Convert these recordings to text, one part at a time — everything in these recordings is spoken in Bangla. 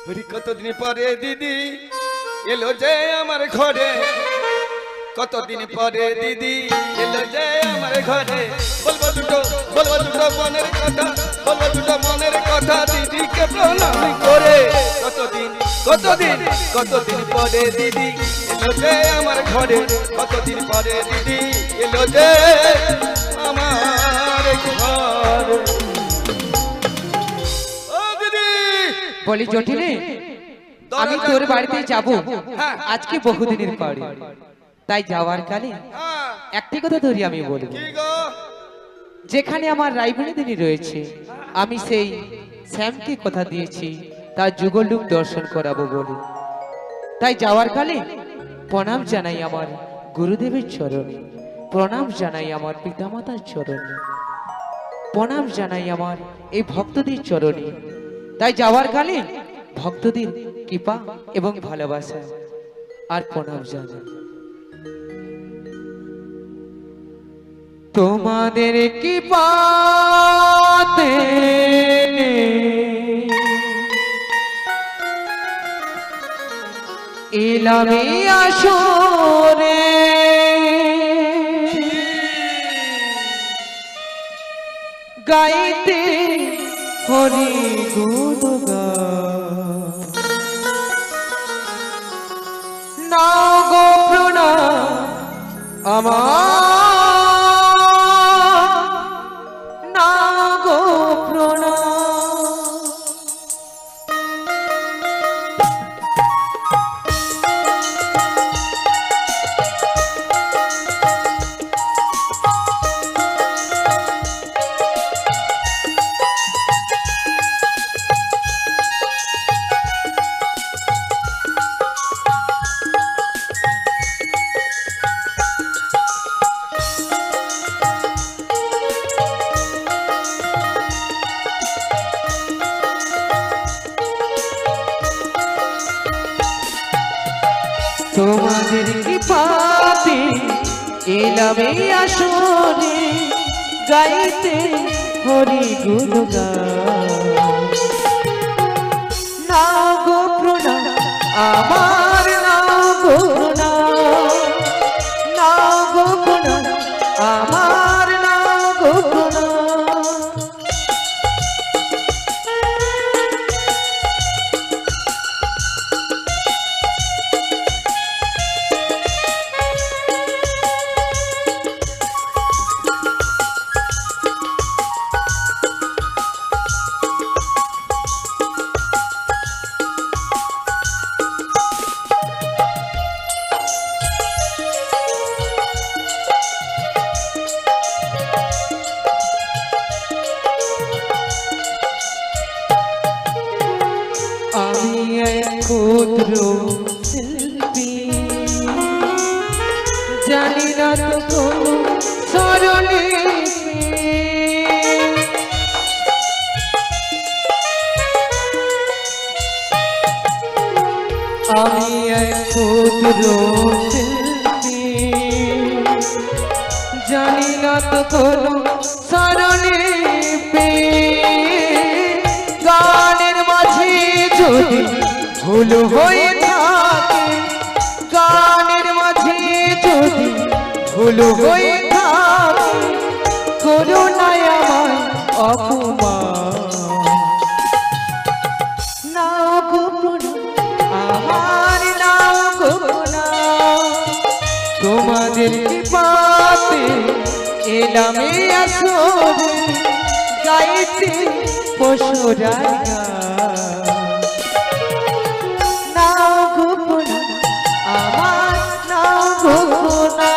কতদিন পরে দিদি এলো যে আমার ঘরে, কতদিন পরে দিদি এলো যে আমার ঘরে। বলবো দুটো মনের কথা, বলবো দুটো মনের কথা দিদিকে প্রণাম করে। কতদিন পরে দিদি এলো যে আমার ঘরে, কতদিন পরে দিদি এলো যে আমার ঘরে। বলি জটিলে, আমি তোর বাড়িতে যাব আজকে বহুদিনের পরে, তাই যাওয়ার কালে একটি কথা ধরি আমি বলবো। যেখানে আমার রাইবুনিদিনী রয়েছে, আমি সেই শ্যামকে কথা দিয়েছি তার যুগলরূপ দর্শন করাবো বলে। তাই যাওয়ার কালে প্রণাম জানাই আমার গুরুদেবের চরণে, প্রণাম জানাই আমার পিতামাতার চরণে, প্রণাম জানাই আমার এই ভক্তদের চরণে। তাই যাওয়ার কালে ভক্তদের কৃপা এবং ভালোবাসা আর প্রণাম জানাই। তোমাদের কৃপাতে এলাম এই আসরে, গাইতে হরি গুণগান। নাও গো প্রণাম আমার, নাও গো প্রণাম। তোমাদের কৃপাতে এলাম এই আসরে, গাইতে হরি গুণগান। নাও গো প্রণাম আমার, নাও গো প্রণাম, নাও গো প্রণাম আমার, নাও গো প্রণাম। আমি এক ক্ষুদ্র শিল্পী, জানি না তো কোনো স্বরলিপি। আমি এক ক্ষুদ্র শিল্পী, জানি না তো কোনো স্বরলিপি। গানের মাঝে যদি ভুল হয়ে থাকে, গানের মাঝে যদি ভুল হয়ে থাকে, করুণায় আমার অপমান। নাও গো প্রণাম আমার, নাও গো প্রণাম। তোমাদের কৃপাতে এলাম এই আসরে, গাইতে পশুরাই গান। নাও গো প্রণাম আমার, নাও গো প্রণাম।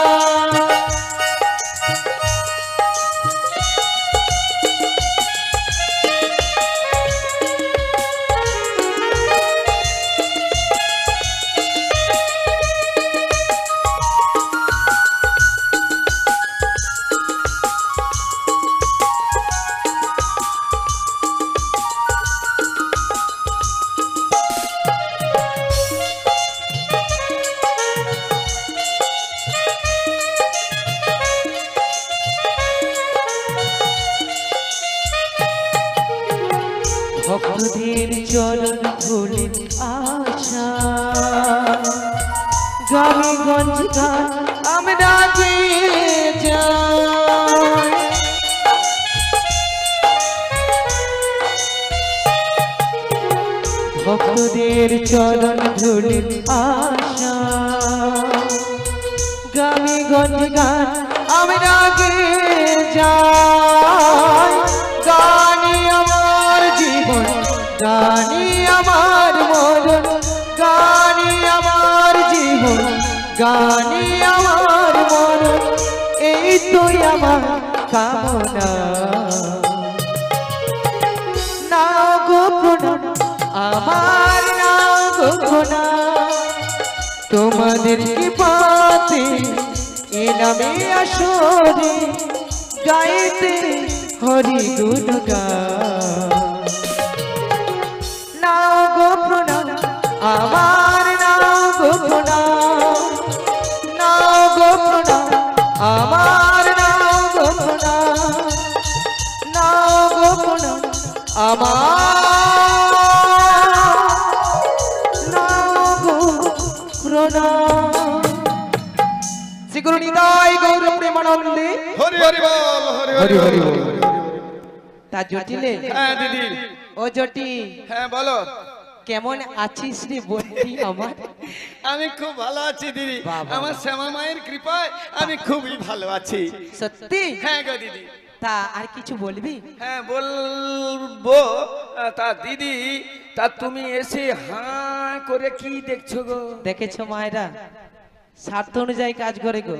মনের আশা গ্রামে গঞ্জ গান আমরা গেয়ে যাই ভক্তদের চরণ ধুলির আশা গ্রামে গঞ্জ গান আমরা গেয়ে যাই গানি আমার জীবন গানি আমার মরণ গানি আমার জীবন গানি আমার মরণ এই তো আমার কামনা না গো প্রণাম আমার না গো প্রণাম তোমাদের কৃপাতে এলামে আসরে গাইতে হরি গুণগান না গো প্রণাম আমার না গো প্রণাম না গো প্রণাম আমার না গো প্রণাম না গো প্রণাম আমার না গো প্রণাম শ্রী গুরু নিতাই গৌর প্রেমানন্দে হরি হরি বল হরি হরি হরি হরি বল বল তা জটিলে হ্যাঁ দিদি ও জটি হ্যাঁ বলো কেমন আছিস রে বন্ধু আমার আমি খুব ভালো আছি দিদি বাবা। আমার শ্যামা মায়ের কৃপায় আমি খুবই ভালো আছি সত্যি হ্যাঁ গো দিদি তা আর কিছু বলবি হ্যাঁ বলবো তা দিদি তা তুমি এসে হাঁ করে কি দেখছো গো দেখেছো মায়েরা স্বার্থ অনুযায়ী কাজ করে গো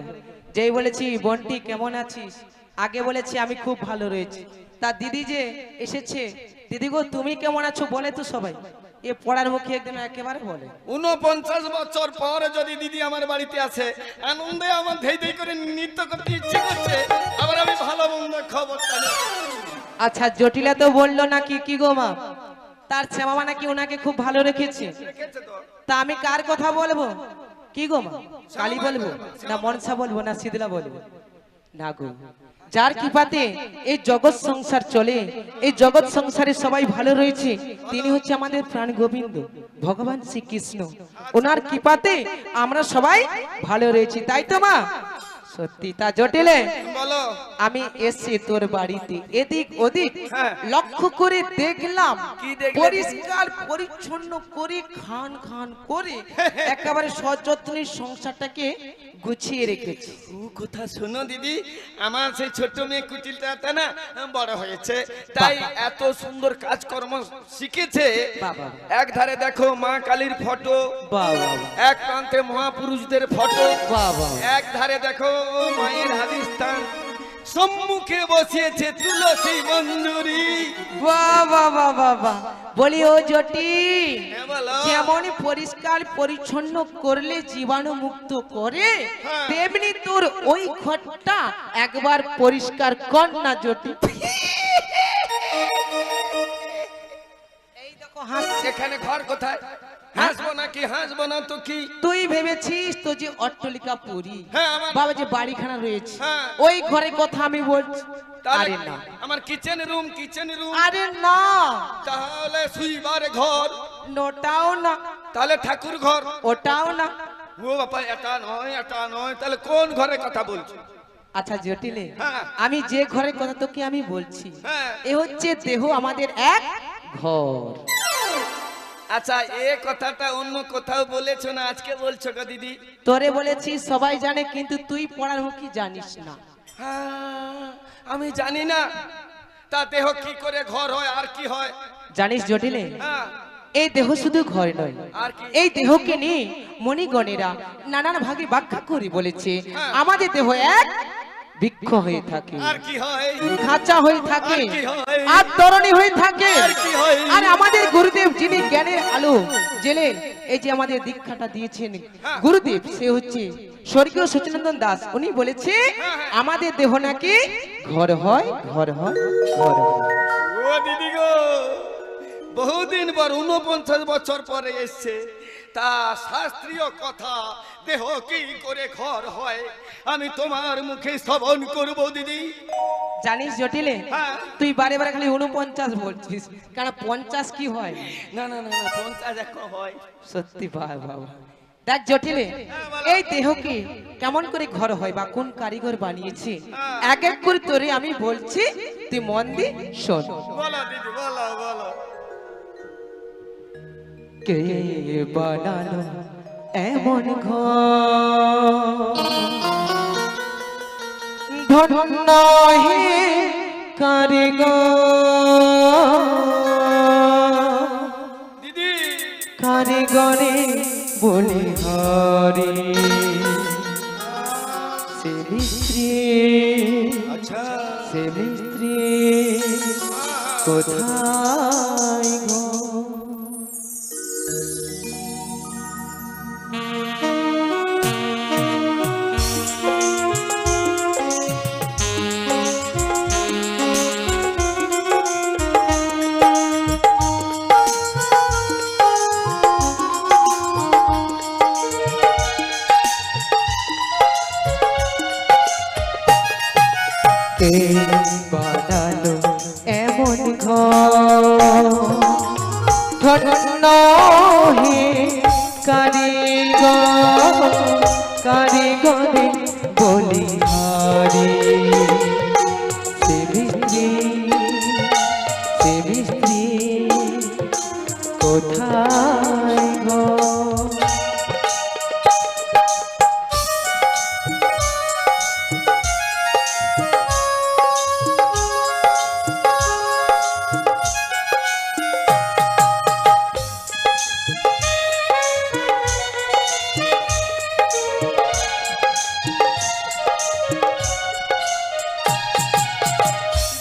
যেই বলেছি বন্টি কেমন আছিস আগে বলেছি আমি খুব ভালো রয়েছি তা দিদি যে এসেছে দিদি গো তুমি কেমন আছো বলে তো সবাই এ পড়ার মুখে একদম একেবারে বলে 49 বছর পরে যদি দিদি আমার বাড়িতে আসে আনন্দে আমার ধেই ধেই করে নৃত্য করতে ইচ্ছে করছে আবার আমি ভালো মন্দ খবরটা নেই আচ্ছা জটিলা তো বললো নাকি কি গো মা তার শ্যামা নাকি ওনাকে খুব ভালো রেখেছে দেখেছো তো তা আমি কার কথা বলবো কি গো মা কালী বলবো না মনসা বলবো না শীতলা বলবো না গো যার কৃপাতে এই জগৎ সংসার চলে এই জগৎ সংসারে সবাই ভালো রয়েছে তিনি হচ্ছে আমাদের প্রাণ গোবিন্দ ভগবান শ্রীকৃষ্ণ ওনার কৃপাতে আমরা সবাই ভালো রয়েছি তাই তো মা সত্যি তা জটিলে বলো আমি এসে তোর বাড়িতে এদিক ওদিক হ্যাঁ। লক্ষ্য করে দেখলাম কি দেখলে? পরিষ্কার পরিচ্ছন্ন করে খান খান করে একেবারে সযত্নের সংসারটাকে গুছিয়ে রেখেছি ও কথা শোনো দিদি আমার সেই ছোট্ট মেয়ে কুটিলটা না বড় হয়েছে তাই এত সুন্দর কাজকর্ম শিখেছে বাবা। এক ধারে দেখো মা কালীর ফটো বাবা এক প্রান্তে মহাপুরুষদের ফটো বাবা এক ধারে দেখো মায়ের হাদিস্থান সম্মুখে বসিয়েছে তুলসী মঞ্জুরি বাবা বাবা বলি ও জটি হ্যাঁ, বলো। যেমন পরিষ্কার পরিচ্ছন্ন করলে জীবাণু মুক্ত করে হ্যাঁ। তেমনি তোর ওই ঘরটা একবার পরিষ্কার কর না জটি এই দেখো হাস এখানে ঘর কোথায় হাসবো নাকি হাসবো না তো কি তুই ভেবেছিস তো যে অট্টলিকা পুরি হ্যাঁ, আমার- বাবা যে বাড়িখানা রয়েছে হ্যাঁ। ওই ঘরের কথা আমি বলছি তাহলে আরে না আমার কিচেন রুম আরে না তাহলে শুইবার ঘর নোটাও না তাহলে ঠাকুর ঘর ওটাও না ও বাবা এটা নয় তাহলে কোন ঘরের কথা বলছো আচ্ছা জটিলে হ্যাঁ। আমি যে ঘরের কথা তোকে আমি বলছি হ্যাঁ। এ হচ্ছে দেহ আমাদের এক ঘর আচ্ছা এ কথাটা অন্য কোথাও বলেছো না আজকে বলছো গো দিদি তোরে বলেছি সবাই জানে কিন্তু তুই পড়ার মুখী জানিস না হ্যাঁ, আমি জানি না তা দেহ কি করে ঘর হয় আর কি হয় জানিস জটিলে হ্যাঁ এই দেহ শুধু ঘর নয় আর কি? এই দেহকে নিয়ে মণিগণেরা নানান ভাগে ব্যাখ্যা করে বলেছে হ্যাঁ। আমাদের দেহ এক বৃক্ষ হয়ে থাকে আর কি হয় খাঁচা হয়ে থাকে আর কি হয়? আর তরণী হয়ে থাকে আর কি হয়? আর আমাদের গুরুদেব যিনি জ্ঞানের আলো জেলে এই যে আমাদের দীক্ষাটা দিয়েছেন হ্যাঁ। গুরুদেব সে হচ্ছে স্বর্গীয় সচিনন্দন দাস উনি বলেছে আমাদের দেহ নাকি ঘর হয় ঘর হয় ঘর হয় ও দিদি গো বহুদিন পর 49 বছর পরে এসছে তা শাস্ত্রীয় কথা, দেহ কি করে ঘর হয় আমি তোমার মুখে শ্রবণ করব দিদি। জানিস জটিলে, হ্যাঁ। তুই বারে বারে খালি 49 বলছিস, কারণ 50 কি হয়? না না না না 50 এক হয়। সত্যি বাবা। দেখ জটিলে, এই দেহ কি কেমন করে ঘর হয় বা কোন কারিগর বানিয়েছে, এক এক করে তোরে আমি বলছি, তুই মন দি শোন। বলো দিদি, বলো বলো। কে বানালো এমন ঘর, ধন্য হে কারিগর, দিদি কারিগরে বলি হরি, সে মিস্ত্রি, আচ্ছা সে মিস্ত্রি কোথায় গো? কে বানালো এমন ঘর, ধন্য হে কারিগর, কারিগরে বলি হরি, সে মিস্ত্রি, সে মিস্ত্রি কোথায় গো?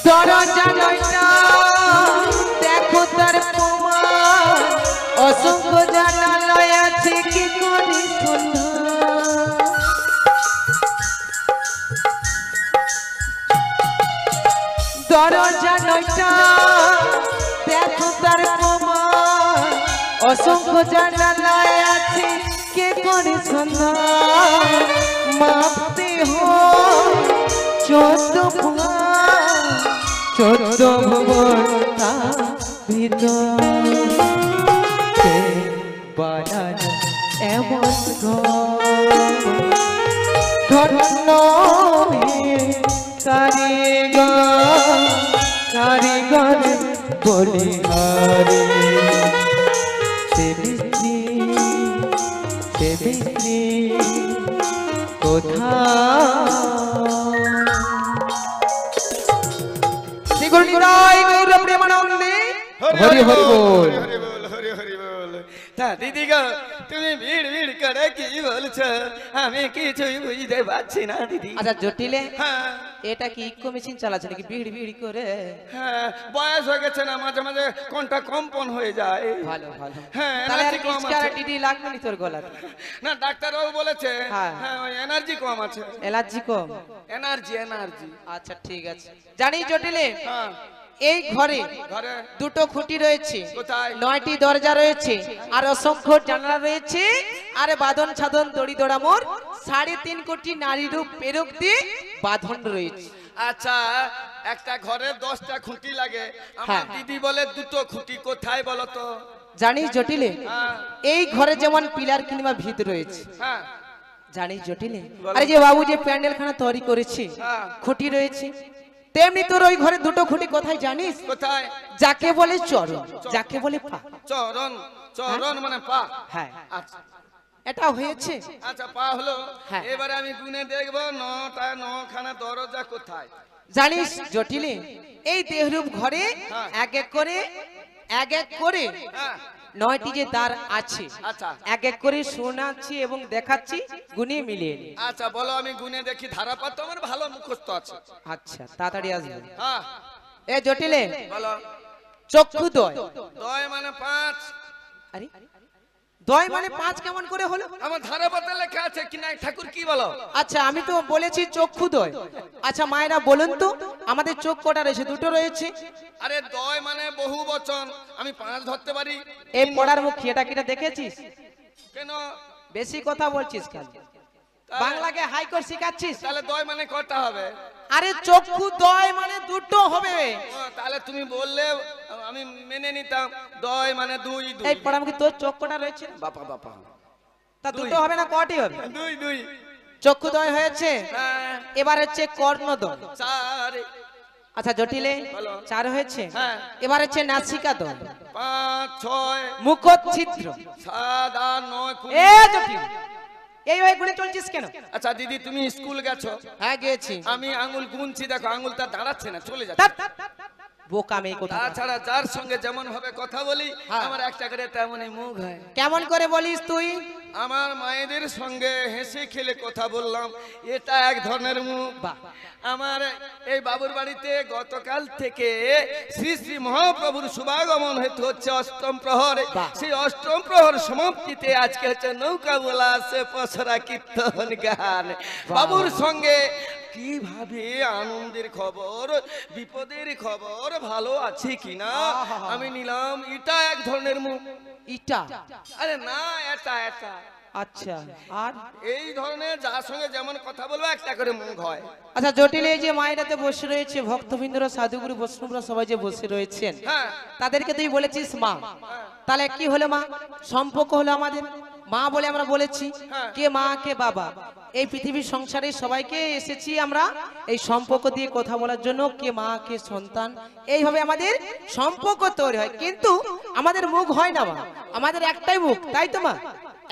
দরজা নয়টা দেখো তার প্রমাণ, অসংখ্য জানালায় আছে কি করে সন্ধান। দরজা নয়টা দেখো তার প্রমাণ, অসংখ্য জানালায় আছে কে করে সন্ধান। মাপতে হয় 14 ভুবন, 14 ভুবন ভিতর, কে বানালো এমন ঘর, ধন্য হে কারিগর, কারিগর বলি হরি, সে মিস্ত্রি, সে মিস্ত্রি কোথায়? শ্রী গুরু নিতাই গৌর প্রেমানন্দে হরি হরি বল। হরি বল, হরি হরি বল। তা দিদি গো, তুমি ভিড় ভিড় করে কি বলছো, আমি কিছুই বুঝতে পারছি না দিদি। আচ্ছা জটিলে, হ্যাঁ এটা কি ইকো মেশিন চালাচ্ছে নাকি ভিড় ভিড় করে? হ্যাঁ, বয়স হয়ে গেছে না, মাঝে মাঝে কোনটা কম্পন হয়ে যায়। ভালো ভালো। হ্যাঁ, তাহলে আর এনার্জি কম কিচকার আছে। টিটি লাগবে নি তোর গলাতে? না, ডাক্তারবাবু বলেছে হ্যাঁ। হ্যাঁ ওই এনার্জি কম আছে। এলার্জি কম? Energy energy. আচ্ছা ঠিক আছে। জানিস জটিলে, হ্যাঁ এই ঘরে ঘরে দুটো খুঁটি রয়েছে, কোথায়? 9টি দরজা রয়েছে, আর অসংখ্য জানালা রয়েছে, আর বাঁধন ছাদন দড়ি দড়া মোর 3.5 কোটি নারী রূপ পেরক দিয়ে বাঁধন রয়েছে। আচ্ছা, একটা ঘরে 10টা খুঁটি লাগে, আমার হ্যাঁ। দিদি বলে দুটো খুঁটি, কোথায় বলো তো? জানিস জটিলে, হ্যাঁ এই ঘরে যেমন পিলার কিংবা ভিত রয়েছে, হ্যাঁ জানিস জটিলে, বলো। আরে যে বাবু যে প্যান্ডেল খানা তৈরি করেছে, হ্যাঁ। খুঁটি রয়েছে, তেমনি তোর ওই ঘরে দুটো খুঁটি কোথায় জানিস? কোথায়? যাকে বলে চরণ, যাকে বলে পা। চরণ, চরণ মানে পা। হ্যাঁ, আচ্ছা এটা হয়েছে। আচ্ছা, পা হলো। হ্যাঁ। এবারে আমি গুনে দেখবো 9টা 9খানা দরজা কোথায়। জানিস জটিলে, এই দেহরূপ ঘরে হ্যাঁ। এক এক করে, এক এক করে হ্যাঁ 9টি যে দ্বার আছে, আচ্ছা এক এক করে শোনাচ্ছি এবং দেখাচ্ছি, গুনিয়ে মিলিয়ে নি। আচ্ছা বলো, আমি গুনে দেখি। ধারাপাত তো আমার ভালো মুখস্থ আছে। আচ্ছা তাড়াতাড়ি আসবে। হ্যাঁ এ জটিলে, বলো। চক্ষুদ্বয়। দয় মানে 5। আরে দয় মানে 5 কেমন করে হলো? আমার ধারাপাতে লেখা আছে কি না, ঠাকুর কি বলো? আচ্ছা আমি তো বলেছি চক্ষুদ্বয়। আচ্ছা মায়েরা বলুন তো, আমাদের চোখ কটা রয়েছে? দুটো রয়েছে। আরে দয় মানে বহু বচন, আমি 5 ধরতে পারি। এই পড়ার মুখ এটা কিটা দেখেছিস? কেন বেশি কথা বলছিস কেন? বাংলাকে হাইকোর্ট শিখাচ্ছিস? তাহলে দয় মানে কটা হবে? আরে চক্ষু দয় মানে দুটো হবে। তাহলে তুমি বললে আমি মেনে নিতাম, দয় মানে দুই। এই পড়াম কি তোর চক্ষুটা রয়েছে? বাপা বাপা, তা দুটো হবে না কটি হবে? দুই দুই। চক্ষুদ্বয় হয়েছে, এবার হচ্ছে কর্ণদ্বয়। চার। আচ্ছা জটিলে 4 হয়েছে, এবার হচ্ছে নাসিকাদ্বয়। 5 6 মুখচ্ছিদ্র 7 8 9 এ জটিল এই ওই গুণে চলছিস কেন? আচ্ছা দিদি তুমি স্কুল গেছো? হ্যাঁ গেছি। আমি আঙ্গুল গুনছি, দেখো আঙ্গুলটা দাঁড়াচ্ছে না, চলে যাচ্ছে। বোকা মেয়ে কথা। তাছাড়া যার সঙ্গে যেমন ভাবে কথা বলি আমার একটা করে তেমনই মুখ হয়। কেমন করে বলিস তুই? আমার মায়েদের সঙ্গে হেসে খেলে কথা বললাম, এটা এক ধরনের মুখ। আমার এই বাবুর বাড়িতে গতকাল থেকে শ্রী শ্রী মহাপ্রভুর শুভাগমন হচ্ছে অষ্টম প্রহর। সেই অষ্টম প্রহর সমাপ্তিতে আজকে হচ্ছে নৌকা বোলা আছে, পসরা কীর্তন গান। বাবুর সঙ্গে কিভাবে আনন্দের খবর, বিপদের খবর, ভালো আছে কিনা আমি নিলাম। এটা এক ধরনের মুখ। ইটা? আরে না, এটা এটা। আচ্ছা, আর এই ধরনের যার সঙ্গে যেমন কথা বলবো একটা করে মুখ হয়। আচ্ছা জটিল, এই যে মায়েরাতে বসে রয়েছে, ভক্তবৃন্দরা, সাধুগুরু বৈষ্ণবরা সবাই যে বসে রয়েছেন, তাদেরকে তুই বলেছিস মা, তাহলে কি হলো মা? সম্পর্ক হলো আমাদের মা বলে আমরা বলেছি। কে মা কে বাবা? এই পৃথিবীর সংসারে সবাইকে এসেছি আমরা এই সম্পর্ক দিয়ে কথা বলার জন্য। কে মা কে সন্তান, এইভাবে আমাদের সম্পর্ক তৈরি হয়। কিন্তু আমাদের মুখ হয় না মা, আমাদের একটাই মুখ, তাই তো মা?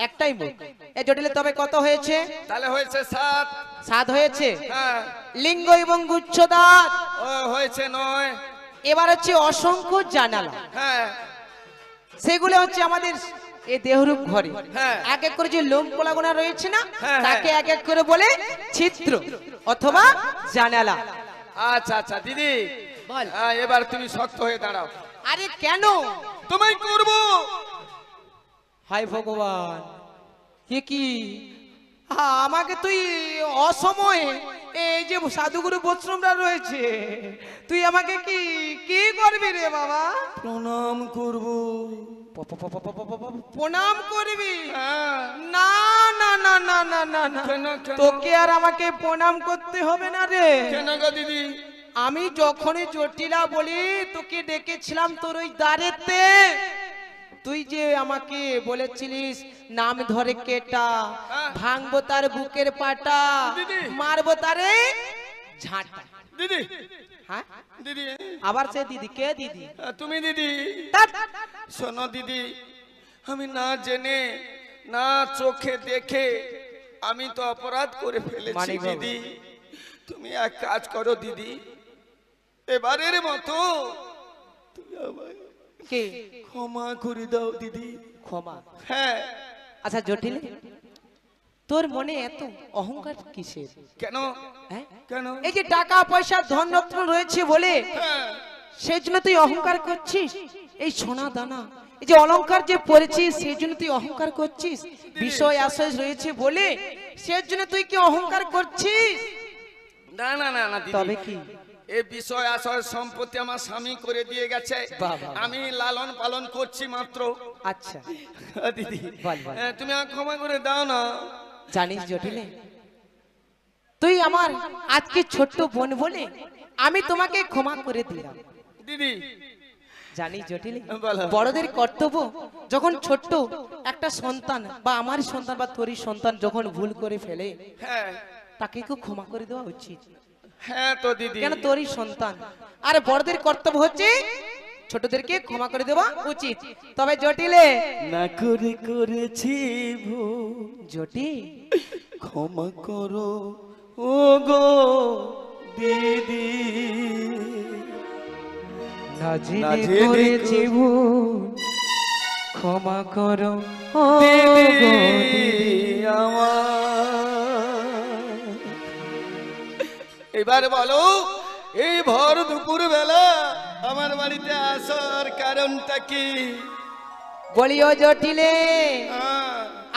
একটাই মুখ। এই জটিলে তবে কত হয়েছে? তাহলে হয়েছে 7। 7 হয়েছে। লিঙ্গ এবং গুচ্ছদাঁত হয়েছে 9। এবার হচ্ছে অসংখ্য জানালা। সেগুলো হচ্ছে আমাদের এই দেহরূপ ঘরে এক এক করে যে লোম কোলাগোনা রয়েছে না, তাকে এক এক করে বলে ছিদ্র অথবা জানালা। আচ্ছা আচ্ছা দিদি বল, এবার তুমি শক্ত হয়ে দাঁড়াও। আরে কেন? তোমায় করব। হায় ভগবান, কে কি আমাকে তুই অসময়ে, এই যে সাধুগুরু বৈষ্ণবরা রয়েছে, তুই আমাকে কি কি করবি রে বাবা? প্রণাম করব। প্রণাম করবি? না না না না না না না, তোকে আর আমাকে প্রণাম করতে হবে না রে। কেন গো দিদি? আমি যখনই জটিলা বলি তোকে ডেকেছিলাম তোর ওই দ্বারেতে, তুই যে আমাকে বলেছিলিস নাম ধরে কেটা, ভাঙবো তার বুকের পাটা, মারবো তারে ঝাঁটা। দিদি? হ্যাঁ দিদি? আবার সে দিদি? কে দিদি? তুমি দিদি? শোনো দিদি, আমি না জেনে না চোখে দেখে আমি তো অপরাধ করে ফেলেছি দিদি। তুমি এক কাজ করো দিদি, এবারের মতো তুমি আমায় ক্ষমা করে দাও দিদি। ক্ষমা? হ্যাঁ। আচ্ছা জটিল, তোর মনে এত অহংকার কিসের? কেন? কেন? এই যে টাকা পয়সা ধন রত্ন রয়েছে বলে সেই জন্য তুই অহংকার করছিস। এই সোনা দানা, এই যে অলংকার যে পরেছিস সেই জন্য তুই অহংকার করছিস। বিষয় আশয় রয়েছে বলে সেই জন্য তুই কি অহংকার করছিস? না না না না দিদি, তবে কি? এই বিষয় আশয় সম্পত্তি আমার স্বামী করে দিয়ে গেছে, আমি লালন পালন করছি মাত্র। আচ্ছা দিদি তুমি আমাকে ক্ষমা করে দাও না। জানিস জটিলে, তুই আমার আজকে ছোট্ট বোন বলে আমি তোমাকে ক্ষমা করে দিলাম দিদি। জানিস জটিলে, বড়দের কর্তব্য যখন ছোট্ট একটা সন্তান বা আমার সন্তান বা তোরই সন্তান যখন ভুল করে ফেলে তাকে কেউ ক্ষমা করে দেওয়া উচিত। হ্যাঁ তো দিদি, কেন? তোরই সন্তান। আর বড়দের কর্তব্য হচ্ছে ছোটদেরকে ক্ষমা করে দেওয়া উচিত। তবে জটিলে না করে করেছি জটি, ক্ষমা করো ও গো দিদি। না জেনে করেছি ভুল, ক্ষমা করো ও গো দিদি আমার। এবার বলো, এই ভর দুপুর বেলা আমার বাড়িতে আসার কারণটা কি? বলিও জটিলে,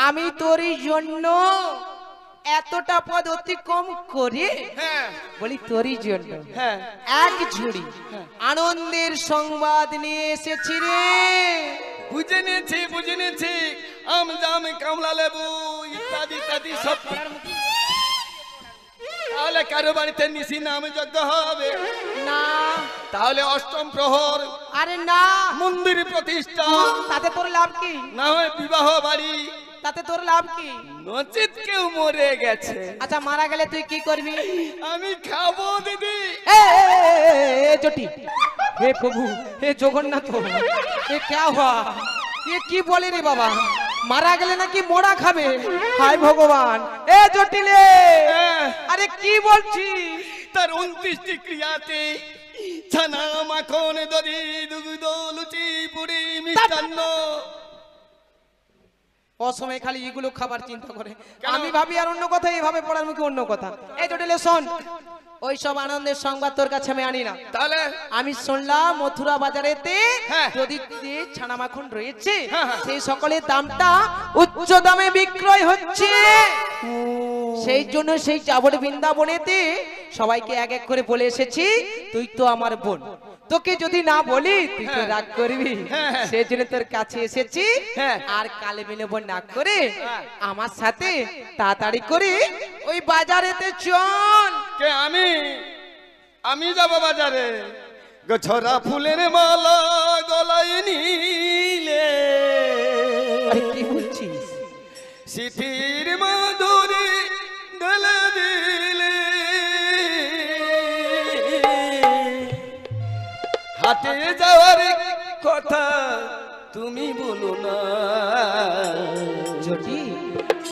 আমি তোরই জন্য এতটা পদ অতিক্রম করে বলি তোরই জন্য এক ঝুড়ি আনন্দের সংবাদ নিয়ে এসেছি রে। বুঝে নিয়েছি বুঝে নিয়েছি, আম জাম কমলা লেবু ইত্যাদি ইত্যাদি সব। তাহলে কারো বাড়িতে নিশি নাম যজ্ঞ হবে না। তাহলে অষ্টম প্রহর আরে না, মন্দির প্রতিষ্ঠা, তাতে তোর লাভ কি? না হয় বিবাহ বাড়ি, তাতে তোর লাভ কি? নচিত কেউ মরে গেছে, আচ্ছা মারা গেলে তুই কি করবি? আমি খাবো দিদি। ए चोटी, हे प्रभु, हे जगन्नाथ, ये क्या हुआ? ये की बोले रे बाबा? मारा गले ना कि मोड़ा खाबे? हाय भगवान, ए जटिले, अरे की बोलছি? তার 29টি ক্রিয়াতে ছানা মাখন দধি দুগ্ধ লুচি পুরি মিষ্টান্ন। অসময়ে খালি এগুলো খাবার চিন্তা করে। কেন? আমি ভাবি আর অন্য কথা, এইভাবে পড়ার মুখে অন্য কথা। এই জটিলে শোন, ওই সব আনন্দের সংবাদ তোর কাছে আমি আনি না। তাহলে আমি শুনলাম মথুরা বাজারেতে হ্যাঁ। যদি ছানা মাখন রয়েছে হ্যাঁ, হ্যাঁ। সেই সকলের দামটা উচ্চ দামে বিক্রয় হচ্ছে। সেই জন্য সেই চাবড় বৃন্দাবনেতে সবাইকে এক এক করে বলে এসেছি, তুই তো আমার বোন, তোকে যদি না বলি তুই তো রাগ করবি, হ্যাঁ। সেই জন্য তোর কাছে এসেছি। হ্যাঁ। আর কালে মিলবন না করে আমার সাথে তাড়াতাড়ি করে ওই বাজারেতে চল। কে আমি যাব বাজারে, গছরা ফুলের মালা গলায় নিলে, আরে কি বলছিস? সিঠির মাধুরী ঢেলে দিলে, হাটে যাওয়ার কথা তুমি বলো না। জটি